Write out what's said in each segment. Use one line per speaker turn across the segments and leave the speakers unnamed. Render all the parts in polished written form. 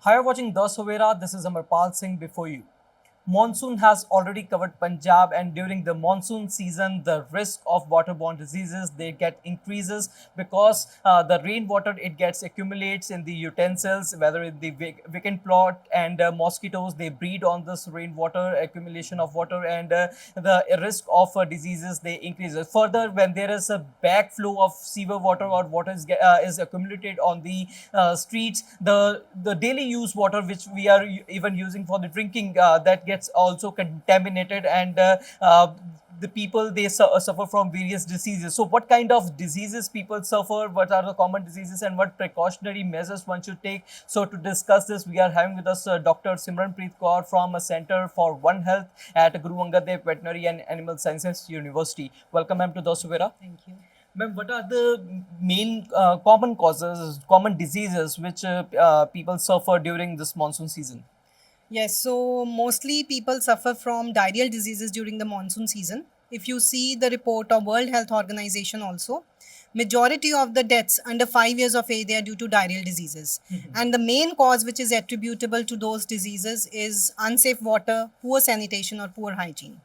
Hi, you're watching The Savera. This is Amarpal Singh before you. Monsoon has already covered Punjab, and during the monsoon season, the risk of waterborne diseases they get increases because the rainwater it gets accumulates in the utensils, whether in the vacant plot, and mosquitoes they breed on this rainwater accumulation of water, and the risk of diseases they increases. Further, when there is a backflow of sewer water or water is accumulated on the streets, the daily use water which we are even using for the drinking that gets also contaminated, and the people they suffer from various diseases. So what kind of diseases people suffer, what are the common diseases, and what precautionary measures one should take? So to discuss this, we are having with us Dr. Simranpreet Kaur from a Center for One Health at Guru Angad Dev Veterinary and Animal Sciences University. Welcome, ma'am, to the Suvera.
Thank you.
Ma'am, what are the main common causes, common diseases which people suffer during this monsoon season?
Yes, so mostly people suffer from diarrheal diseases during the monsoon season. If you see the report of World Health Organization also, majority of the deaths under 5 years of age they are due to diarrheal diseases. And the main cause which is attributable to those diseases is unsafe water, poor sanitation or poor hygiene.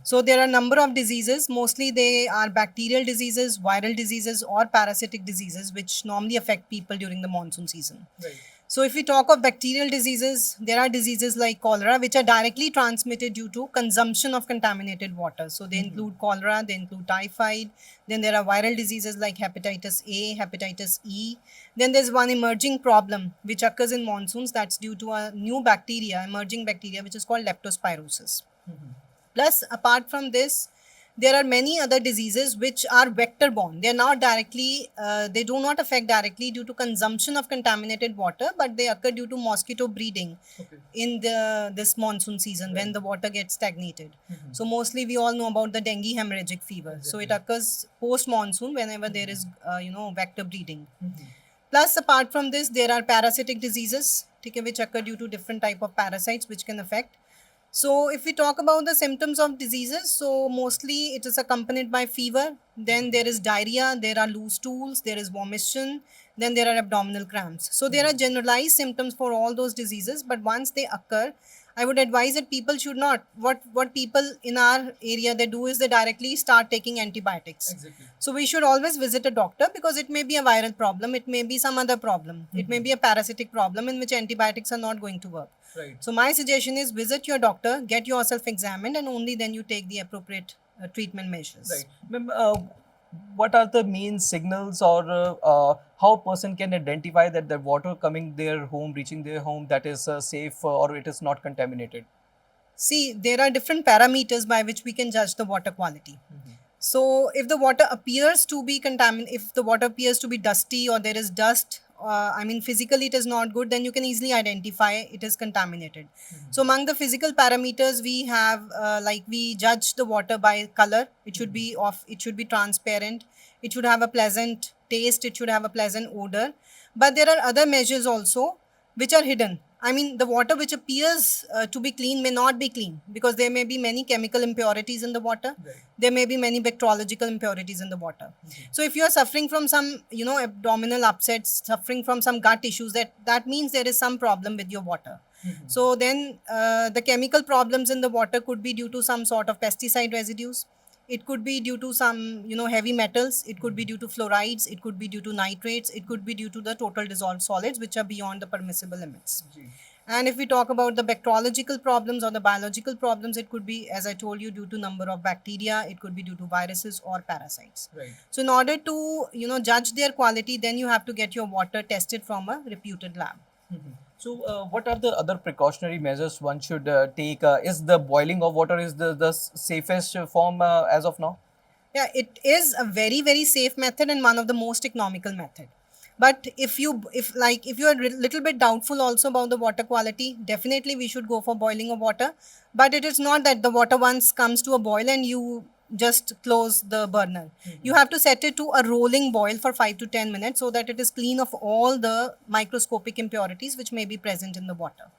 So there are a number of diseases, mostly they are bacterial diseases, viral diseases or parasitic diseases which normally affect people during the monsoon season.
Right.
So, if we talk of bacterial diseases, there are diseases like cholera, which are directly transmitted due to consumption of contaminated water. So, they include cholera, they include typhoid. Then there are viral diseases like hepatitis A, hepatitis E. Then there's one emerging problem which occurs in monsoons that's due to a new bacteria, emerging bacteria, which is called leptospirosis. Plus, apart from this, there are many other diseases which are vector borne. They are not directly, they do not affect directly due to consumption of contaminated water, but they occur due to mosquito breeding in this monsoon season when the water gets stagnated. So mostly we all know about the dengue hemorrhagic fever. So it occurs post monsoon whenever there is, vector breeding. Plus, apart from this, there are parasitic diseases, okay, which occur due to different type of parasites which can affect. So, if we talk about the symptoms of diseases, so mostly it is accompanied by fever, then there is diarrhea, there are loose stools, there is vomition, then there are abdominal cramps. So, there are generalized symptoms for all those diseases, but once they occur, I would advise that people should not. What people in our area they do is they directly start taking antibiotics.
Exactly.
So we should always visit a doctor because it may be a viral problem, it may be some other problem, it may be a parasitic problem in which antibiotics are not going to work.
Right.
So my suggestion is visit your doctor, get yourself examined, and only then you take the appropriate treatment measures.
Right. Ma'am, what are the main signals, or how a person can identify that the water coming their home, reaching their home, that is safe or it is not contaminated?
See, there are different parameters by which we can judge the water quality. So, if the water appears to be contaminated, if the water appears to be dusty or there is dust, physically it is not good, then you can easily identify it is contaminated. So, among the physical parameters, we have like we judge the water by color. It should be it should be transparent. It should have a pleasant taste. It should have a pleasant odor. But there are other measures also which are hidden. I mean, the water which appears to be clean may not be clean because there may be many chemical impurities in the water.
Right.
There may be many bacteriological impurities in the water. So, if you are suffering from some, abdominal upsets, suffering from some gut issues, that means there is some problem with your water. So, then the chemical problems in the water could be due to some sort of pesticide residues. It could be due to some, heavy metals. It could be due to fluorides. It could be due to nitrates. It could be due to the total dissolved solids, which are beyond the permissible limits. And if we talk about the bacteriological problems or the biological problems, it could be, as I told you, due to number of bacteria. It could be due to viruses or parasites.
Right.
So, in order to, judge their quality, then you have to get your water tested from a reputed lab.
So, what are the other precautionary measures one should take? Is the boiling of water is the safest form as of now?
Yeah, it is a very, very safe method and one of the most economical method. But if you are little bit doubtful also about the water quality, definitely we should go for boiling of water. But it is not that the water once comes to a boil and you just close the burner. You have to set it to a rolling boil for 5 to 10 minutes so that it is clean of all the microscopic impurities which may be present in the water.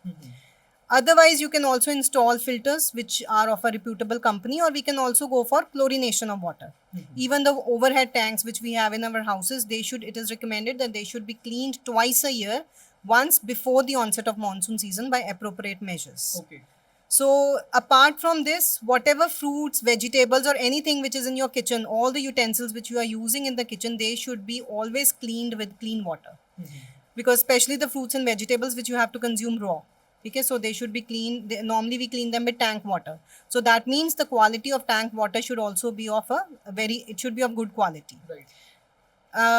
Otherwise, you can also install filters which are of a reputable company, or we can also go for chlorination of water. Even the overhead tanks which we have in our houses, it is recommended that they should be cleaned twice a year once before the onset of monsoon season by appropriate measures.
Okay.
So apart from this, whatever fruits, vegetables or anything which is in your kitchen, all the utensils which you are using in the kitchen, they should be always cleaned with clean water. Because especially the fruits and vegetables which you have to consume raw. Okay, so they should be clean. Normally we clean them with tank water. So that means the quality of tank water should also be of it should be of good quality.
Right.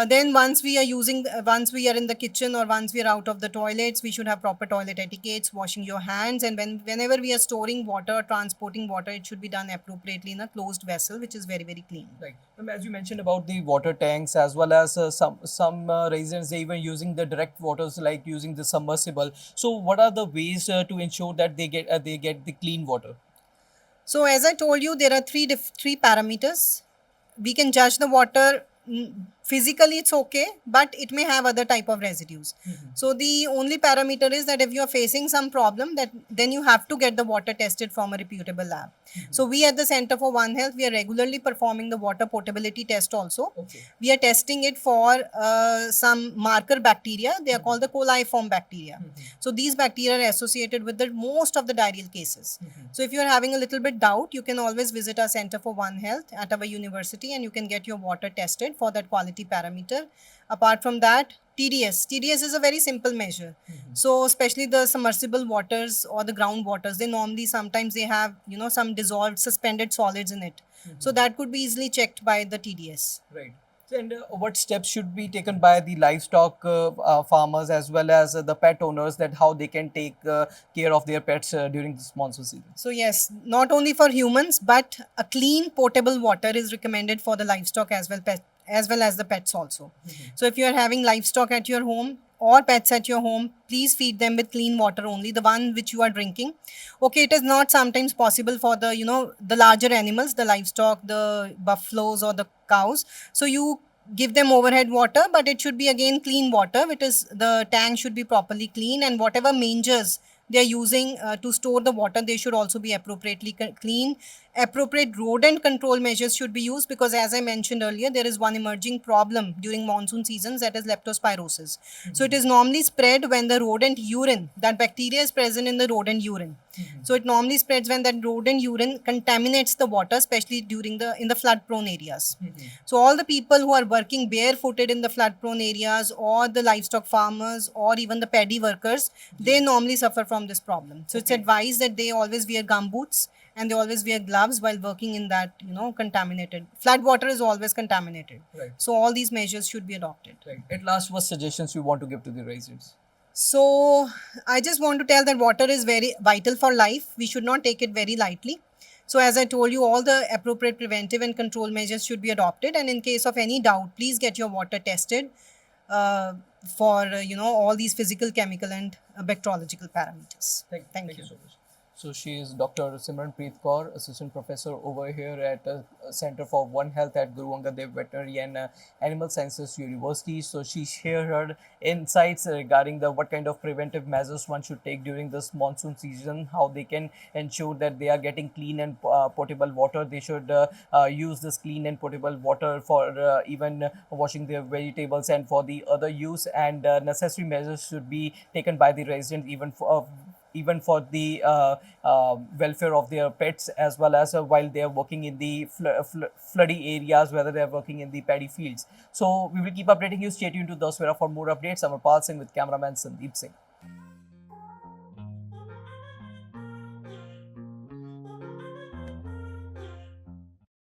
Then once we are once we are in the kitchen or once we are out of the toilets, we should have proper toilet etiquettes, washing your hands, and whenever we are storing water, transporting water, it should be done appropriately in a closed vessel, which is very, very clean.
Right. As you mentioned about the water tanks, as well as some residents, they even using the direct waters, like using the submersible. So what are the ways to ensure that they get the clean water?
So as I told you, there are three parameters. We can judge the water physically, it's okay, but it may have other type of residues. So the only parameter is that if you are facing some problem, that then you have to get the water tested from a reputable lab. So we at the Center for One Health, we are regularly performing the water potability test also.
Okay.
We are testing it for some marker bacteria. They are called the coliform bacteria. So these bacteria are associated with the most of the diarrheal cases. So if you are having a little bit doubt, you can always visit our Center for One Health at our university and you can get your water tested for that quality parameter. Apart from that, TDS is a very simple measure. So especially the submersible waters or the ground waters, they normally sometimes they have some dissolved suspended solids in it. So that could be easily checked by the TDS.
Right. And what steps should be taken by the livestock farmers as well as the pet owners, that how they can take care of their pets during this monsoon season?
So yes, not only for humans, but a clean potable water is recommended for the livestock as well as the pets also. So if you are having livestock at your home or pets at your home, please feed them with clean water only, the one which you are drinking. Okay, it is not sometimes possible for the the larger animals, the livestock, the buffaloes or the cows. So you give them overhead water, but it should be again clean water, which is the tank should be properly clean, and whatever mangers they are using to store the water, they should also be appropriately clean. Appropriate rodent control measures should be used, because as I mentioned earlier, there is one emerging problem during monsoon seasons, that is leptospirosis. So it is normally spread when the rodent urine, that bacteria is present in the rodent urine. So it normally spreads when that rodent urine contaminates the water, especially in the flood prone areas. So all the people who are working barefooted in the flood prone areas, or the livestock farmers, or even the paddy workers, they normally suffer from this problem. So it's advised that they always wear gumboots and they always wear gloves while working in that contaminated flood water is always contaminated.
Right.
So all these measures should be adopted.
Right. At last, what suggestions you want to give to the residents?
So I just want to tell that water is very vital for life. We should not take it very lightly. So as I told you, all the appropriate preventive and control measures should be adopted. And in case of any doubt, please get your water tested for all these physical, chemical, and bacteriological parameters. Thank you.
So much. So she is Dr. Simranpreet Kaur, Assistant Professor over here at Center for One Health at Guru Angad Dev Veterinary and Animal Sciences University. So she shared her insights regarding what kind of preventive measures one should take during this monsoon season, how they can ensure that they are getting clean and potable water. They should use this clean and potable water for even washing their vegetables and for the other use, and necessary measures should be taken by the resident even for the welfare of their pets, as well as while they are working in the floody areas, whether they are working in the paddy fields. So we will keep updating you. Stay tuned to Daswera for more updates. I'm Amarpal Singh with cameraman Sandeep Singh.